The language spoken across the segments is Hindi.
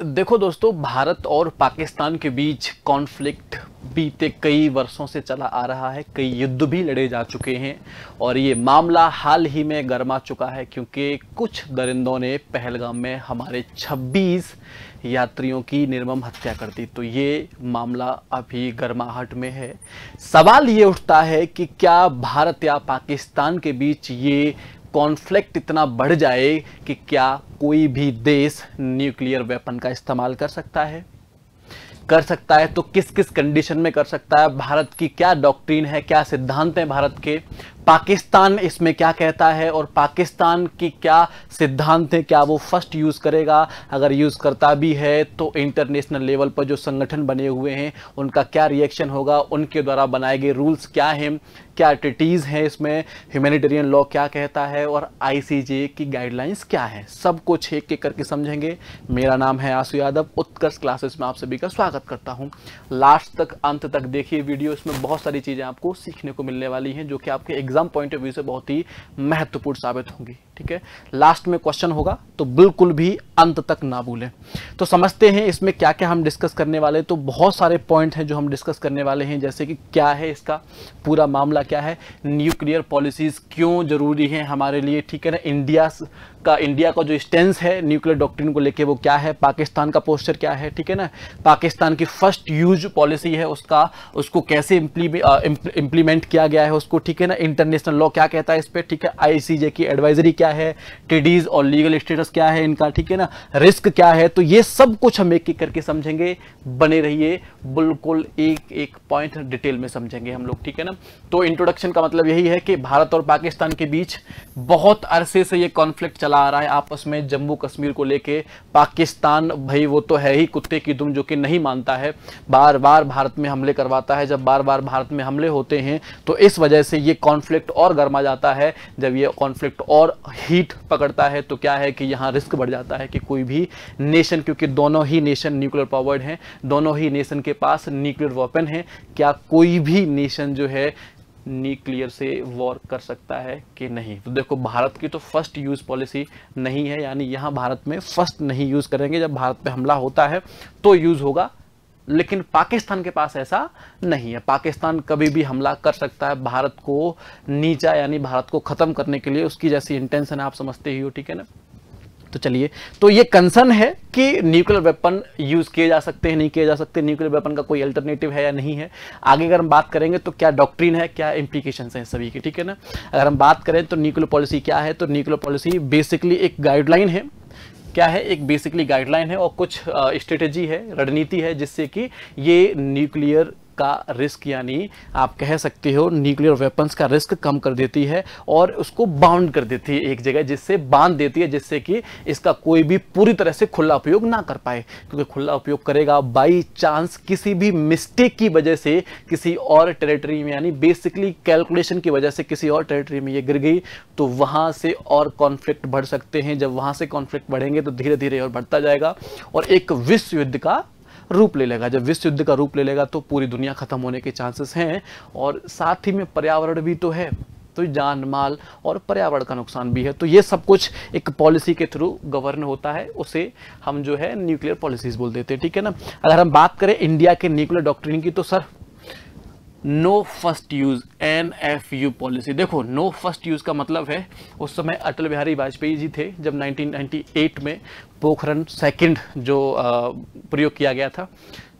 देखो दोस्तों, भारत और पाकिस्तान के बीच कॉन्फ्लिक्ट बीते कई वर्षों से चला आ रहा है। कई युद्ध भी लड़े जा चुके हैं और ये मामला हाल ही में गर्मा चुका है क्योंकि कुछ दरिंदों ने पहलगाम में हमारे 26 यात्रियों की निर्मम हत्या कर दी। तो ये मामला अभी गर्माहट में है। सवाल ये उठता है कि क्या भारत या पाकिस्तान के बीच ये कॉन्फ्लिक्ट इतना बढ़ जाए कि क्या कोई भी देश न्यूक्लियर वेपन का इस्तेमाल कर सकता है? तो किस किस कंडीशन में कर सकता है? भारत की क्या डॉक्ट्रिन है, क्या सिद्धांत हैं भारत के? पाकिस्तान इसमें क्या कहता है और पाकिस्तान की क्या सिद्धांत है? क्या वो फर्स्ट यूज़ करेगा? अगर यूज़ करता भी है तो इंटरनेशनल लेवल पर जो संगठन बने हुए हैं उनका क्या रिएक्शन होगा? उनके द्वारा बनाए गए रूल्स क्या हैं? क्या ट्रीटीज़ हैं इसमें? ह्यूमैनिटेरियन लॉ क्या कहता है और आईसीजे की गाइडलाइंस क्या है? सब कुछ एक एक करके समझेंगे। मेरा नाम है आशु यादव, उत्कर्ष क्लासेस में आप सभी का स्वागत करता हूं। लास्ट तक, अंत तक देखिए वीडियो, इसमें बहुत सारी चीज़ें आपको सीखने को मिलने वाली हैं जो कि आपके एग्जाम पॉइंट ऑफ व्यू से बहुत ही महत्वपूर्ण साबित होंगी। ठीक है, लास्ट में क्वेश्चन होगा तो बिल्कुल भी अंत तक ना भूलें। तो समझते हैं इसमें क्या क्या हम डिस्कस करने वाले। तो बहुत सारे पॉइंट हैं जो हम डिस्कस करने वाले हैं, जैसे कि क्या है इसका पूरा मामला, क्या है न्यूक्लियर पॉलिसीज क्यों जरूरी है हमारे लिए। ठीक है ना, इंडिया का जो स्टेंस है न्यूक्लियर डॉक्ट्रिन को लेके वो क्या है, पाकिस्तान का पोस्चर क्या है। ठीक है ना, पाकिस्तान की फर्स्ट यूज पॉलिसी है उसको कैसे इम्प्लीमेंट किया गया है उसको। ठीक है ना, इंटरनेशनल लॉ क्या कहता है इस पर। ठीक है, आईसीजे की एडवाइजरी क्या है, ट्रेडीज और लीगल स्टेटस क्या है इनका। ठीक है ना, रिस्क क्या है। तो ये सब कुछ हम एक एक करके समझेंगे। बने रहिए, बिल्कुल एक एक पॉइंट डिटेल में समझेंगे हम लोग। ठीक है ना, तो इंट्रोडक्शन का मतलब यही है कि भारत और पाकिस्तान के बीच बहुत अरसे से ये कॉन्फ्लिक्ट चला आ रहा है आपस में, जम्मू कश्मीर को लेके। पाकिस्तान भाई वो तो है ही कुत्ते की दुम, जो कि नहीं मानता है, बार बार भारत में हमले करवाता है। जब बार बार भारत में हमले होते हैं तो इस वजह से ये कॉन्फ्लिक्ट और गर्मा जाता है। जब ये कॉन्फ्लिक्ट और हीट पकड़ता है तो क्या है कि यहाँ रिस्क बढ़ जाता है कि कोई भी नेशन, क्योंकि दोनों ही नेशन न्यूक्लियर पावर्ड हैं, दोनों ही नेशन के पास न्यूक्लियर वेपन है, क्या कोई भी नेशन जो है न्यूक्लियर से वॉर कर सकता है कि नहीं। तो देखो, भारत की तो फर्स्ट यूज पॉलिसी नहीं है, यानी यहाँ भारत में फर्स्ट नहीं यूज करेंगे। जब भारत पे हमला होता है तो यूज होगा, लेकिन पाकिस्तान के पास ऐसा नहीं है। पाकिस्तान कभी भी हमला कर सकता है भारत को नीचा, यानी भारत को खत्म करने के लिए उसकी जैसी इंटेंशन है, आप समझते ही हो। ठीक है ना, तो चलिए, तो ये कंसर्न है कि न्यूक्लियर वेपन यूज किए जा सकते हैं, नहीं किए जा सकते, न्यूक्लियर वेपन का कोई अल्टरनेटिव है या नहीं है। आगे अगर हम बात करेंगे तो क्या डॉक्ट्रिन है, क्या इंप्लीकेशंस हैं सभी की। ठीक है ना, अगर हम बात करें तो न्यूक्लियर पॉलिसी क्या है, तो न्यूक्लियर पॉलिसी बेसिकली एक गाइडलाइन है। क्या है, एक बेसिकली गाइडलाइन है और कुछ स्ट्रेटेजी है, रणनीति है, जिससे कि ये न्यूक्लियर का रिस्क, यानी आप कह सकते हो न्यूक्लियर वेपन्स का रिस्क कम कर देती है और उसको बाउंड कर देती है एक जगह, जिससे बांध देती है, जिससे कि इसका कोई भी पूरी तरह से खुला उपयोग ना कर पाए। क्योंकि खुला उपयोग करेगा, बाई चांस किसी भी मिस्टेक की वजह से किसी और टेरिटरी में, यानी बेसिकली कैलकुलेशन की वजह से किसी और टेरिटरी में ये गिर गई तो वहां से और कॉन्फ्लिक्ट बढ़ सकते हैं। जब वहां से कॉन्फ्लिक्ट बढ़ेंगे तो धीरे धीरे और बढ़ता जाएगा और एक विश्व युद्ध का रूप ले लेगा। जब विश्व युद्ध का रूप ले लेगा तो पूरी दुनिया खत्म होने के चांसेस हैं और साथ ही में पर्यावरण भी तो है, तो जान माल और पर्यावरण का नुकसान भी है। तो ये सब कुछ एक पॉलिसी के थ्रू गवर्न होता है, उसे हम जो है न्यूक्लियर पॉलिसीज बोल देते हैं। ठीक है ना, अगर हम बात करें इंडिया के न्यूक्लियर डॉक्ट्रिन की तो sir no first use, NFU policy. देखो, नो फर्स्ट यूज का मतलब है, उस समय अटल बिहारी वाजपेयी जी थे जब 1998 में पोखरण सेकंड जो प्रयोग किया गया था,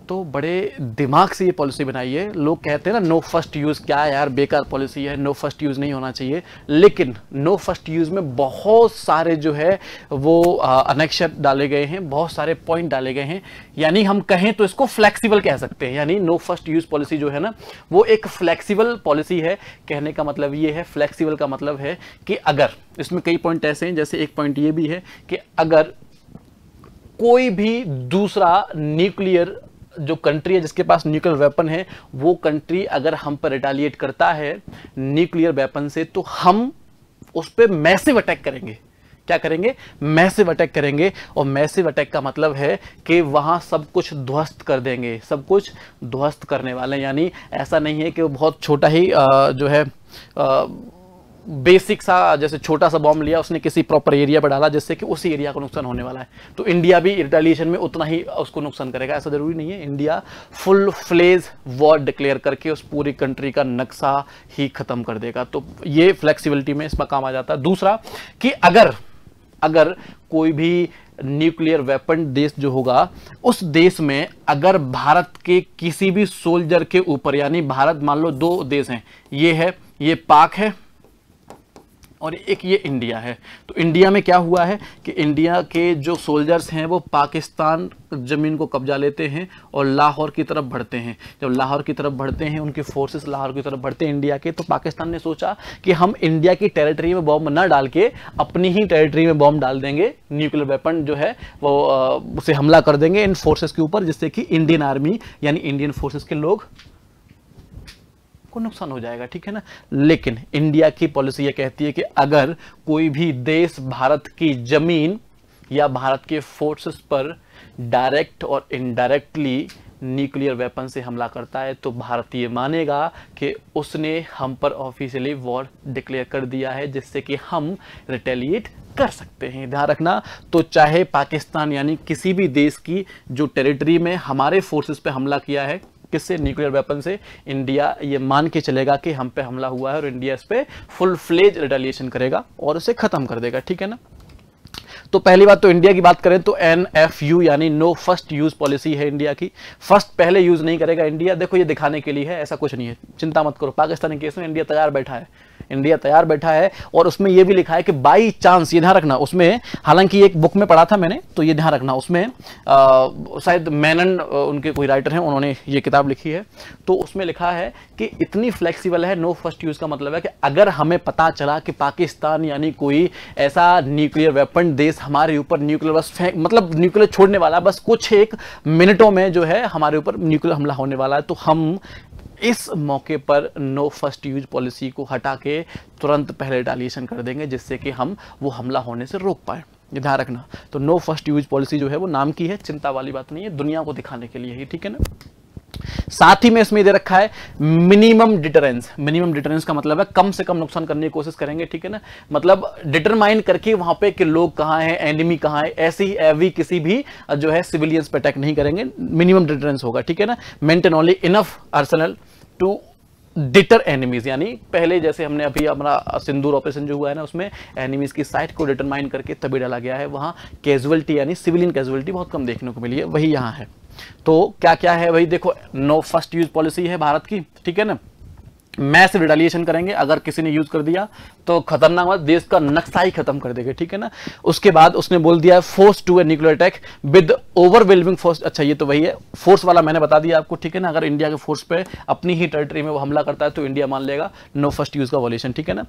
तो बड़े दिमाग से ये पॉलिसी बनाई है। लोग कहते हैं ना नो फर्स्ट यूज, क्या है यार, बेकार पॉलिसी है, नो फर्स्ट यूज नहीं होना चाहिए। लेकिन नो फर्स्ट यूज में बहुत सारे जो है वो अनेक्शर डाले गए हैं, बहुत सारे पॉइंट डाले गए हैं, यानी हम कहें तो इसको फ्लेक्सिबल कह सकते हैं। यानी नो फर्स्ट यूज पॉलिसी जो है ना वो एक फ्लेक्सिबल पॉलिसी है। कहने का मतलब ये है, फ्लेक्सिबल का मतलब है कि अगर इसमें कई पॉइंट ऐसे हैं, जैसे एक पॉइंट ये भी है कि अगर कोई भी दूसरा न्यूक्लियर जो कंट्री है जिसके पास न्यूक्लियर वेपन है, वो कंट्री अगर हम पर रिटालिएट करता है न्यूक्लियर वेपन से, तो हम उस पर मैसिव अटैक करेंगे। क्या करेंगे? मैसिव अटैक करेंगे। और मैसिव अटैक का मतलब है कि वहां सब कुछ ध्वस्त कर देंगे, सब कुछ ध्वस्त करने वाले। यानी ऐसा नहीं है कि वो बहुत छोटा ही जो है बेसिक सा जैसे छोटा सा बॉम्ब लिया, उसने किसी प्रॉपर एरिया पर डाला जिससे कि उसी एरिया को नुकसान होने वाला है, तो इंडिया भी रिटेलिएशन में उतना ही उसको नुकसान करेगा, ऐसा जरूरी नहीं है। India full fledge war declare करके उस पूरी कंट्री का नक्शा ही खत्म कर देगा। तो ये फ्लेक्सिबिलिटी में इसका काम आ जाता है। दूसरा कि अगर कोई भी न्यूक्लियर वेपन देश जो होगा, उस देश में अगर भारत के किसी भी सोल्जर के ऊपर, यानी भारत मान लो दो देश हैं, ये पाक है और एक ये इंडिया है, तो इंडिया में क्या हुआ है कि इंडिया के जो सोल्जर्स हैं वो पाकिस्तान जमीन को कब्जा लेते हैं और लाहौर की तरफ बढ़ते हैं। जब लाहौर की तरफ बढ़ते हैं, उनके फोर्सेस लाहौर की तरफ बढ़ते हैं इंडिया के, तो पाकिस्तान ने सोचा कि हम इंडिया की टेरिटरी में बॉम्ब ना डाल के अपनी ही टेरिटरी में बॉम्ब डाल देंगे, न्यूक्लियर वेपन जो है वो उसे हमला कर देंगे इन फोर्सेस के ऊपर, जिससे कि इंडियन आर्मी यानी इंडियन फोर्सेस के लोग को नुकसान हो जाएगा, ठीक है ना। लेकिन इंडिया की पॉलिसी ये कहती है कि अगर कोई भी देश भारत की जमीन या भारत के फोर्सेस पर डायरेक्ट और इनडायरेक्टली न्यूक्लियर वेपन से हमला करता है, तो भारत ये मानेगा कि उसने हम पर ऑफिशियली वॉर डिक्लेयर कर दिया है, जिससे कि हम रिटेलिएट कर सकते हैं। ध्यान रखना, तो चाहे पाकिस्तान यानी किसी भी देश की जो टेरिटरी में हमारे फोर्सेस पे हमला किया है, किससे, न्यूक्लियर वेपन से, इंडिया ये मान के चलेगा कि हम पे हमला हुआ है और इंडिया इस पे फुल फ्लेज रिटेलिएशन करेगा और उसे खत्म कर देगा, ठीक है ना। तो पहली बात तो इंडिया की बात करें तो NFU यानी नो फर्स्ट यूज पॉलिसी है इंडिया की। फर्स्ट पहले यूज नहीं करेगा इंडिया, देखो ये दिखाने के लिए है, ऐसा कुछ नहीं है, चिंता मत करो। पाकिस्तानी केस में इंडिया तैयार बैठा है और उसमें यह भी लिखा है कि बाई चांस, ये ध्यान रखना, उसमें हालांकि एक बुक में पढ़ा था मैंने, तो ये ध्यान रखना, उसमें शायद मेनन उनके कोई राइटर हैं, उन्होंने ये किताब लिखी है, तो उसमें लिखा है कि इतनी फ्लेक्सिबल है। नो फर्स्ट यूज का मतलब है कि अगर हमें पता चला कि पाकिस्तान यानी कोई ऐसा न्यूक्लियर वेपन देश हमारे ऊपर न्यूक्लियर बस मतलब न्यूक्लियर छोड़ने वाला, बस कुछ एक मिनटों में जो है हमारे ऊपर न्यूक्लियर हमला होने वाला है, तो हम इस मौके पर नो फर्स्ट यूज पॉलिसी को हटा के तुरंत पहले रिटेलिएशन कर देंगे, जिससे कि हम वो हमला होने से रोक पाए। ये ध्यान रखना, तो नो फर्स्ट यूज पॉलिसी जो है वो नाम की है, चिंता वाली बात नहीं है, दुनिया को दिखाने के लिए ही, ठीक है ना। साथ ही में इसमें दे रखा है मिनिमम डिटरेंस। मिनिमम डिटरेंस का मतलब है कम से कम नुकसान करने की कोशिश करेंगे, ठीक है ना। मतलब डिटरमाइन करके वहां पे कि लोग कहां हैं, एनिमी कहां है, ऐसी एवी किसी भी जो है सिविलियंस पे अटैक नहीं करेंगे, मिनिमम डिटरेंस होगा, ठीक है ना। Maintain only enough arsenal to deter enemies, यानी पहले जैसे हमने अभी हमारा सिंदूर ऑपरेशन जो हुआ है ना, उसमें एनिमीज की साइट को डिटरमाइन करके तभी डाला गया है, वहां कैजुअलिटी यानी सिविलियन कैजुअलिटी बहुत कम देखने को मिली है, वही यहां है। तो क्या क्या है भाई, देखो नो फर्स्ट यूज पॉलिसी है भारत की, ठीक है ना। मैसिव रिटेलिएशन करेंगे, अगर किसी ने यूज कर दिया तो खतरनाक बात, देश का नक्शा ही खत्म कर देंगे, ठीक है ना। उसके बाद उसने बोल दिया force to a nuclear attack with overwhelming force. अच्छा ये तो वही है, फोर्स वाला मैंने बता दिया आपको, ठीक है ना। अगर इंडिया के फोर्स पे अपनी ही टेरिटरी में वो हमला करता है तो इंडिया मान लेगा नो फर्स्ट यूज का वॉल्यूशन, ठीक है ना।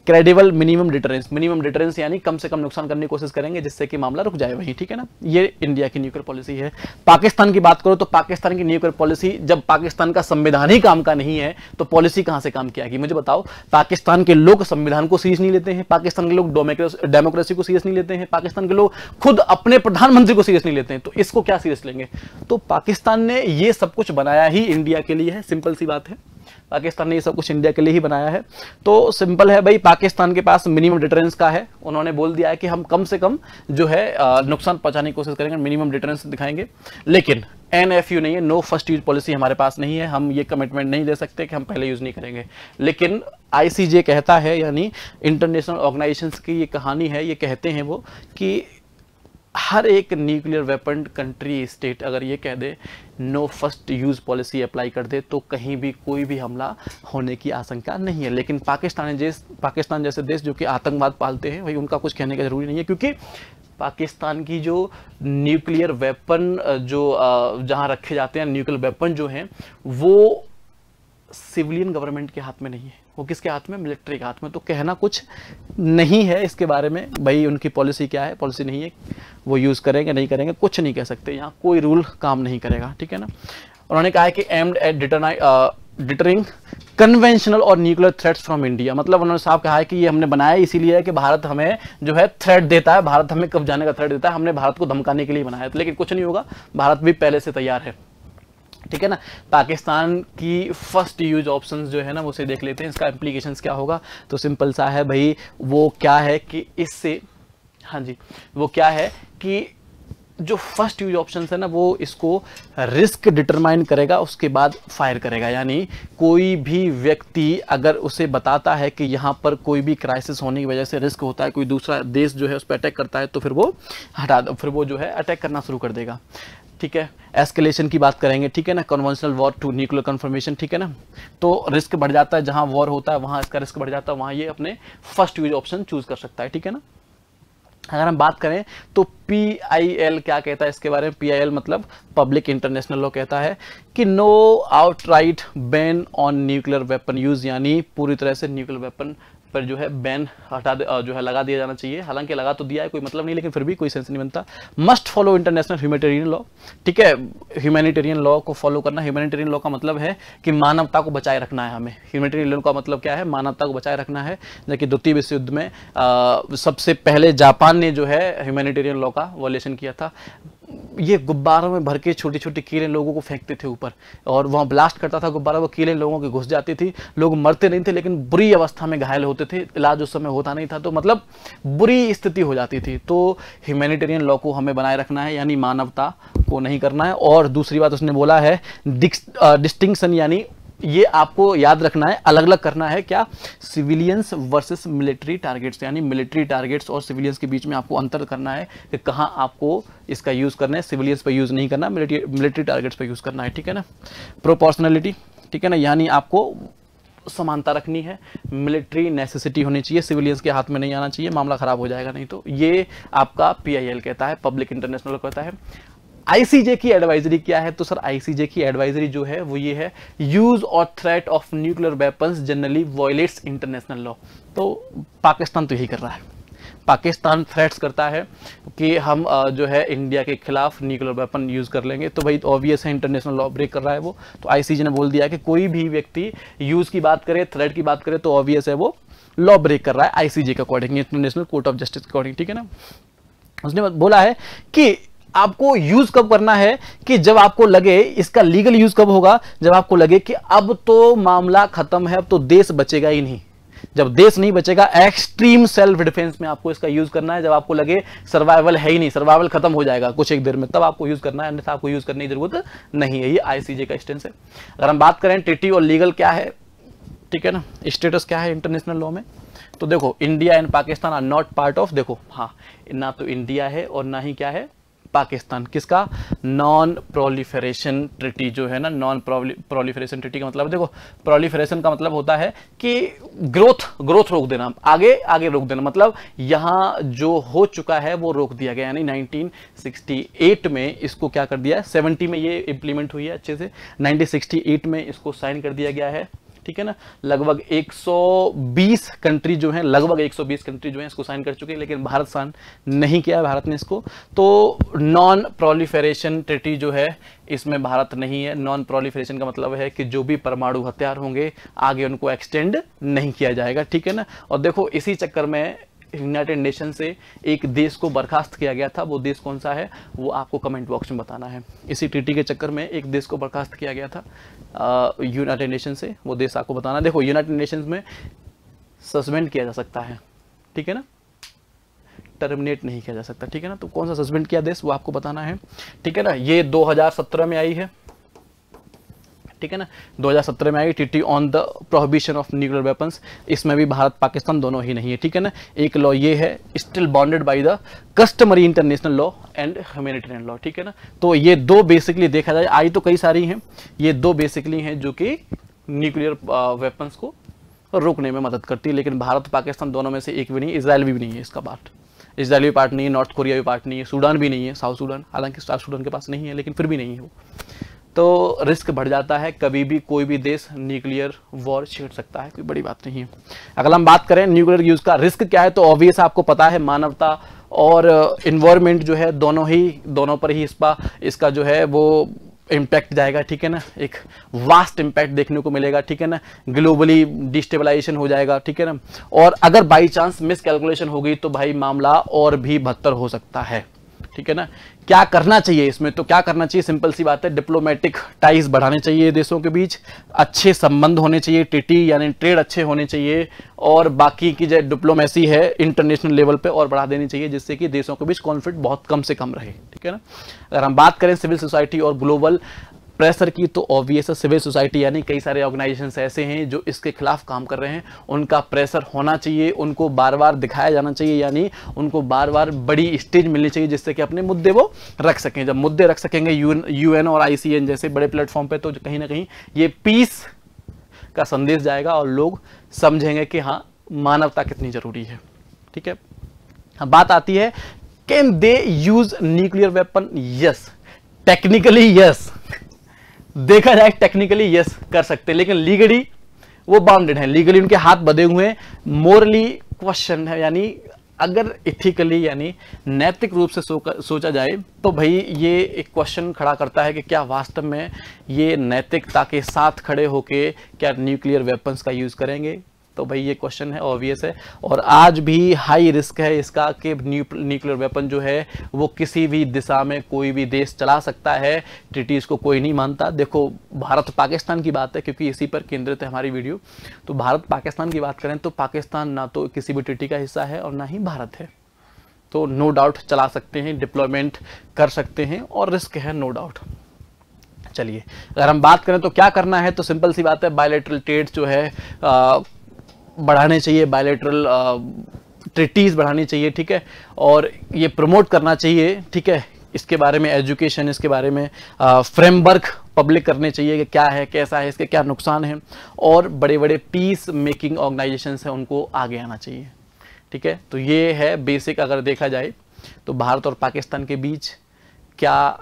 क्रेडिबल मिनिमम डिटरेंस यानी कम से कम नुकसान करने की कोशिश करेंगे जिससे कि मामला रुक जाए वहीं, ठीक है ना। ये इंडिया की न्यूक्लियर पॉलिसी है। पाकिस्तान की बात करो तो पाकिस्तान की न्यूक्लियर पॉलिसी, जब पाकिस्तान का संविधान ही काम का नहीं है तो पॉलिसी कहां से काम किया? मुझे बताओ, पाकिस्तान के लोग संविधान को सीरियस नहीं लेते हैं, पाकिस्तान के लोग डेमोक्रेसी को सीरियस नहीं लेते हैं, पाकिस्तान के लोग खुद अपने प्रधानमंत्री को सीरियस नहीं लेते हैं, तो इसको क्या सीरियस लेंगे? तो पाकिस्तान ने ये सब कुछ बनाया ही इंडिया के लिए है, सिंपल सी बात है। पाकिस्तान ने ये सब कुछ इंडिया के लिए ही बनाया है, तो सिंपल है भाई, पाकिस्तान के पास मिनिमम डिटरेंस का है। उन्होंने बोल दिया है कि हम कम से कम जो है नुकसान पहुंचाने की कोशिश करेंगे, मिनिमम डिटरेंस दिखाएंगे। लेकिन NFU नहीं है, नो फर्स्ट यूज पॉलिसी हमारे पास नहीं है, हम ये कमिटमेंट नहीं दे सकते कि हम पहले यूज नहीं करेंगे। लेकिन ICJ कहता है, यानी इंटरनेशनल ऑर्गेनाइजेशंस की ये कहानी है, ये कहते हैं वो कि हर एक न्यूक्लियर वेपन कंट्री स्टेट अगर ये कह they know first use policy apply कर दे तो कहीं भी कोई भी हमला होने की आशंका नहीं है। लेकिन पाकिस्तान जैसे देश जो कि आतंकवाद पालते हैं, भाई उनका कुछ कहने का जरूरी नहीं है, क्योंकि पाकिस्तान की जो न्यूक्लियर वेपन जो जहां रखे जाते हैं, न्यूक्लियर वेपन जो हैं वो सिविलियन गवर्नमेंट के हाथ में नहीं है, वो किसके हाथ में? मिलिट्री के हाथ में। तो कहना कुछ नहीं है इसके बारे में, भाई उनकी पॉलिसी क्या है, पॉलिसी नहीं है, वो यूज करेंगे नहीं करेंगे कुछ नहीं कह सकते, यहाँ कोई रूल काम नहीं करेगा, ठीक है ना। उन्होंने कहा है कि एम्ड एट डिटरिंग कन्वेंशनल और न्यूक्लियर थ्रेट्स फ्रॉम इंडिया, मतलब उन्होंने साफ कहा है कि ये हमने बनाया इसीलिए है कि भारत हमें जो है थ्रेट देता है, भारत हमें कब्जाने का थ्रेट देता है, हमने भारत को धमकाने के लिए बनाया है। लेकिन कुछ नहीं होगा, भारत भी पहले से तैयार है। ठीक है ना। पाकिस्तान की फर्स्ट यूज ऑप्शंस जो है ना, वो उसे देख लेते हैं, इसका इम्प्लीकेशंस क्या होगा। तो सिंपल सा है भाई, वो क्या है कि इससे, हाँ जी, वो क्या है कि जो फर्स्ट यूज ऑप्शन है ना, वो इसको रिस्क डिटरमाइन करेगा, उसके बाद फायर करेगा। यानी कोई भी व्यक्ति अगर उसे बताता है कि यहाँ पर कोई भी क्राइसिस होने की वजह से रिस्क होता है, कोई दूसरा देश जो है उस पर अटैक करता है, तो फिर वो हटा दो, फिर वो जो है अटैक करना शुरू कर देगा। ठीक है, एस्केलेशन की बात करेंगे, ठीक है ना, conventional war to nuclear confirmation, ठीक है ना। तो रिस्क बढ़ जाता है, जहां वॉर होता है वहां इसका रिस्क बढ़ जाता है, वहां ये अपने फर्स्ट यूज ऑप्शन चूज कर सकता है, ठीक है ना। अगर हम बात करें तो PIL क्या कहता है इसके बारे में। PIL मतलब पब्लिक इंटरनेशनल लॉ कहता है कि no outright ban on nuclear weapon use, यानी पूरी तरह से न्यूक्लियर वेपन पर जो है बैन जो है लगा दिया जाना चाहिए। हालांकि लगा तो दिया है, कोई मतलब नहीं, लेकिन फिर भी कोई सेंस नहीं बनता। Must follow international humanitarian law, ठीक है, ह्यूमैनिटेरियन लॉ को फॉलो करना। ह्यूमैनिटेरियन लॉ का मतलब है कि मानवता को बचाए रखना है हमें। ह्यूमैनिटेरियन लॉ का मतलब क्या है, मानवता को बचाए रखना है। जबकि द्वितीय विश्व युद्ध में सबसे पहले जापान ने जो है ह्यूमैनिटेरियन लॉ का वॉयलेशन किया था। ये गुब्बारों में भर के छोटी छोटी कीलें लोगों को फेंकते थे ऊपर, और वहाँ ब्लास्ट करता था गुब्बारा, वो कीलें लोगों की घुस जाती थी, लोग मरते नहीं थे लेकिन बुरी अवस्था में घायल होते थे, इलाज उस समय होता नहीं था, तो मतलब बुरी स्थिति हो जाती थी। तो ह्यूमैनिटेरियन लॉ को हमें बनाए रखना है, यानी मानवता को नहीं करना है। और दूसरी बात उसने बोला है डिस्टिंक्शन, यानी ये आपको याद रखना है, अलग अलग करना है क्या, सिविलियंस वर्सेस मिलिट्री टारगेट्स, यानी मिलिट्री टारगेट्स और सिविलियंस के बीच में आपको अंतर करना है कि कहां आपको इसका यूज करना है। सिविलियंस पर यूज नहीं करना, मिलिट्री टारगेट्स पर यूज करना है, ठीक है ना। प्रोपोर्शनलिटी, ठीक है ना, यानी आपको समानता रखनी है, मिलिट्री नेसेसिटी होनी चाहिए, सिविलियंस के हाथ में नहीं आना चाहिए, मामला खराब हो जाएगा नहीं तो। ये आपका PIL कहता है, पब्लिक इंटरनेशनल कहता है। ICJ की एडवाइजरी क्या है, तो सर ICJ की एडवाइजरी जो है वो ये है, यूज और threat of nuclear weapons generally violets international law. तो पाकिस्तान तो यही कर रहा है, पाकिस्तान थ्रेट्स करता है कि हम जो है इंडिया के खिलाफ न्यूक्लियर वेपन यूज कर लेंगे, तो भाई ऑब्वियस है इंटरनेशनल लॉ ब्रेक कर रहा है वो। तो ICJ ने बोल दिया कि कोई भी व्यक्ति यूज की बात करे, थ्रेट की बात करे, तो ऑब्वियस है वो लॉ ब्रेक कर रहा है ICJ के according, international court of justice के अकॉर्डिंग, ठीक है ना। उसने बोला है कि आपको यूज कब करना है, कि जब आपको लगे, इसका लीगल यूज कब होगा, जब आपको लगे कि अब तो मामला खत्म है, अब तो देश बचेगा ही नहीं। जब देश नहीं बचेगा, एक्सट्रीम सेल्फ डिफेंस में आपको इसका यूज करना है। जब आपको लगे सर्वाइवल है ही नहीं, सर्वाइवल खत्म हो जाएगा कुछ एक देर में, तब आपको यूज करना है, अन्यथा आपको यूज करने की जरूरत नहीं है। ये ICJ का स्टेंस है। अगर हम बात करें ट्रीटी और लीगल क्या है, ठीक है ना, स्टेटस क्या है इंटरनेशनल लॉ में, तो देखो India and Pakistan are not part of, देखो हाँ, ना तो इंडिया है और ना ही क्या है पाकिस्तान। किसका, नॉन प्रोलिफरेशन ट्रीटी जो है ना, नॉन प्रोलिफरेशन ट्रीटी का मतलब, देखो प्रोलिफरेशन का मतलब होता है कि ग्रोथ रोक देना, आगे रोक देना, मतलब यहां जो हो चुका है वो रोक दिया गया। यानी 1968 में इसको क्या कर दिया है, 70 में ये इंप्लीमेंट हुई है अच्छे से, 1968 में इसको साइन कर दिया गया है, ठीक है ना। लगभग 120 कंट्री जो हैं, लगभग 120 कंट्री जो हैं इसको साइन कर चुके हैं, लेकिन भारत साइन नहीं किया है, भारत ने इसको। तो नॉन प्रोलिफरेशन ट्रीटी जो है इसमें भारत नहीं है। नॉन प्रोलिफरेशन का मतलब है कि जो भी परमाणु हथियार होंगे आगे उनको एक्सटेंड नहीं किया जाएगा, ठीक है ना। और देखो इसी चक्कर में यूनाइटेड नेशन से एक देश को बर्खास्त किया गया था, वो देश कौन सा है वो आपको कमेंट बॉक्स में बताना है। इसी ट्रीटी के चक्कर में एक देश को बर्खास्त किया गया था यूनाइटेड नेशन से, वो देश आपको बताना। देखो यूनाइटेड नेशंस में सस्पेंड किया जा सकता है, ठीक है ना, टर्मिनेट नहीं किया जा सकता, ठीक है ना। तो कौन सा सस्पेंड किया देश वो आपको बताना है, ठीक है ना। ये 2017 में आई है, ठीक है ना, 2017 में आई treaty on the prohibition of nuclear weapons. इसमें भी भारत पाकिस्तान दोनों ही नहीं है, ठीक है ना। एक लॉ ये है, still bounded by the customary international law and humanitarian law, ठीक है ना। तो ये दो बेसिकली देखा जाए, आई तो कई सारी हैं, ये दो बेसिकली हैं जो कि न्यूक्लियर वेपन्स को रोकने में मदद करती है। लेकिन भारत पाकिस्तान दोनों में से एक भी नहीं, इजराइल भी नहीं है इसका पार्ट, इजराइल भी पार्ट नहीं है, नॉर्थ कोरिया भी पार्ट नहीं है, सूडान भी नहीं है, साउथ सूडान, हालांकि साउथ सूडान के पास नहीं है लेकिन फिर भी नहीं है वो। तो रिस्क बढ़ जाता है, कभी भी कोई भी देश न्यूक्लियर वॉर छेड़ सकता है, कोई बड़ी बात नहीं है। अगर हम बात करें न्यूक्लियर यूज का रिस्क क्या है, तो ऑब्वियस आपको पता है, मानवता और इन्वायरमेंट जो है दोनों पर ही इसका जो है वो इम्पैक्ट जाएगा, ठीक है ना। एक वास्ट इम्पैक्ट देखने को मिलेगा, ठीक है ना। ग्लोबली डिस्टेबलाइजेशन हो जाएगा, ठीक है ना। और अगर बाई चांस मिस कैलकुलेशन हो गई तो भाई मामला और भी बदतर हो सकता है, ठीक है ना। क्या करना चाहिए इसमें, तो क्या करना चाहिए, सिंपल सी बात है, डिप्लोमेटिक टाइज बढ़ाने चाहिए देशों के बीच, अच्छे संबंध होने चाहिए, टीटी यानी ट्रेड अच्छे होने चाहिए, और बाकी की जो डिप्लोमेसी है इंटरनेशनल लेवल पे और बढ़ा देनी चाहिए, जिससे कि देशों के बीच कॉन्फ्लिक्ट बहुत कम से कम रहे, ठीक है ना। अगर हम बात करें सिविल सोसाइटी और ग्लोबल प्रेशर की, तो ऑब्वियस है सिविल सोसाइटी यानी कई सारे ऑर्गेनाइजेशंस ऐसे हैं जो इसके खिलाफ काम कर रहे हैं, उनका प्रेशर होना चाहिए, उनको बार बार दिखाया जाना चाहिए, यानी उनको बार बार बड़ी स्टेज मिलनी चाहिए जिससे कि अपने मुद्दे वो रख सकें। जब मुद्दे रख सकेंगे यूएन और आईसीएन जैसे बड़े प्लेटफॉर्म पे, तो कहीं ना कहीं ये पीस का संदेश जाएगा और लोग समझेंगे कि हाँ मानवता कितनी जरूरी है, ठीक है। अब बात आती है, can they use nuclear weapon? Yes, technically yes, देखा जाए टेक्निकली यस कर सकते हैं, लेकिन लीगली वो बाउंडेड है, लीगली उनके हाथ बंधे हुए हैं, मोरली क्वेश्चन है, यानी अगर इथिकली यानी नैतिक रूप से सोचा जाए तो भाई ये एक क्वेश्चन खड़ा करता है कि क्या वास्तव में ये नैतिकता के साथ खड़े होके क्या न्यूक्लियर वेपन्स का यूज करेंगे। तो भाई ये क्वेश्चन है, ऑब्वियस है, और आज भी हाई रिस्क है इसका कि न्यूक्लियर वेपन जो है वो किसी भी दिशा में कोई भी देश चला सकता है, ट्रीटीज को कोई नहीं मानता। देखो भारत पाकिस्तान की बात है, क्योंकि इसी पर केंद्रित है हमारी वीडियो, तो भारत पाकिस्तान की बात करें तो पाकिस्तान ना तो किसी भी ट्रीटी का हिस्सा है और ना ही भारत है, तो नो डाउट चला सकते हैं, डिप्लॉयमेंट कर सकते हैं, और रिस्क है नो डाउट। चलिए अगर हम बात करें तो क्या करना है, तो सिंपल सी बात है, बायलैटरल ट्रेड जो है बढ़ाने चाहिए, बायलैटरल ट्रीटीज बढ़ानी चाहिए, ठीक है, और ये प्रमोट करना चाहिए, ठीक है। इसके बारे में एजुकेशन, इसके बारे में फ्रेमवर्क पब्लिक करने चाहिए कि क्या है, कैसा है, इसके क्या नुकसान हैं, और बड़े बड़े पीस मेकिंग ऑर्गेनाइजेशंस हैं उनको आगे आना चाहिए, ठीक है। तो ये है बेसिक, अगर देखा जाए तो भारत और पाकिस्तान के बीच क्या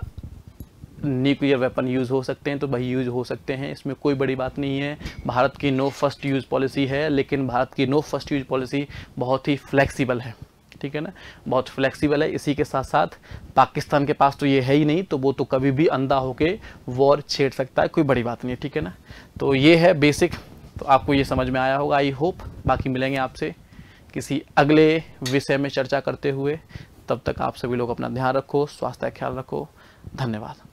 न्यूक्लियर वेपन यूज़ हो सकते हैं, तो भाई यूज़ हो सकते हैं, इसमें कोई बड़ी बात नहीं है। भारत की नो फर्स्ट यूज़ पॉलिसी है, लेकिन भारत की नो फर्स्ट यूज़ पॉलिसी बहुत ही फ्लेक्सिबल है, ठीक है ना, बहुत फ्लेक्सिबल है। इसी के साथ साथ पाकिस्तान के पास तो ये है ही नहीं, तो वो तो कभी भी अंधा होके वॉर छेड़ सकता है, कोई बड़ी बात नहीं है, ठीक है ना। तो ये है बेसिक, तो आपको ये समझ में आया होगा, आई होप। बाकी मिलेंगे आपसे किसी अगले विषय में चर्चा करते हुए, तब तक आप सभी लोग अपना ध्यान रखो, स्वास्थ्य का ख्याल रखो, धन्यवाद।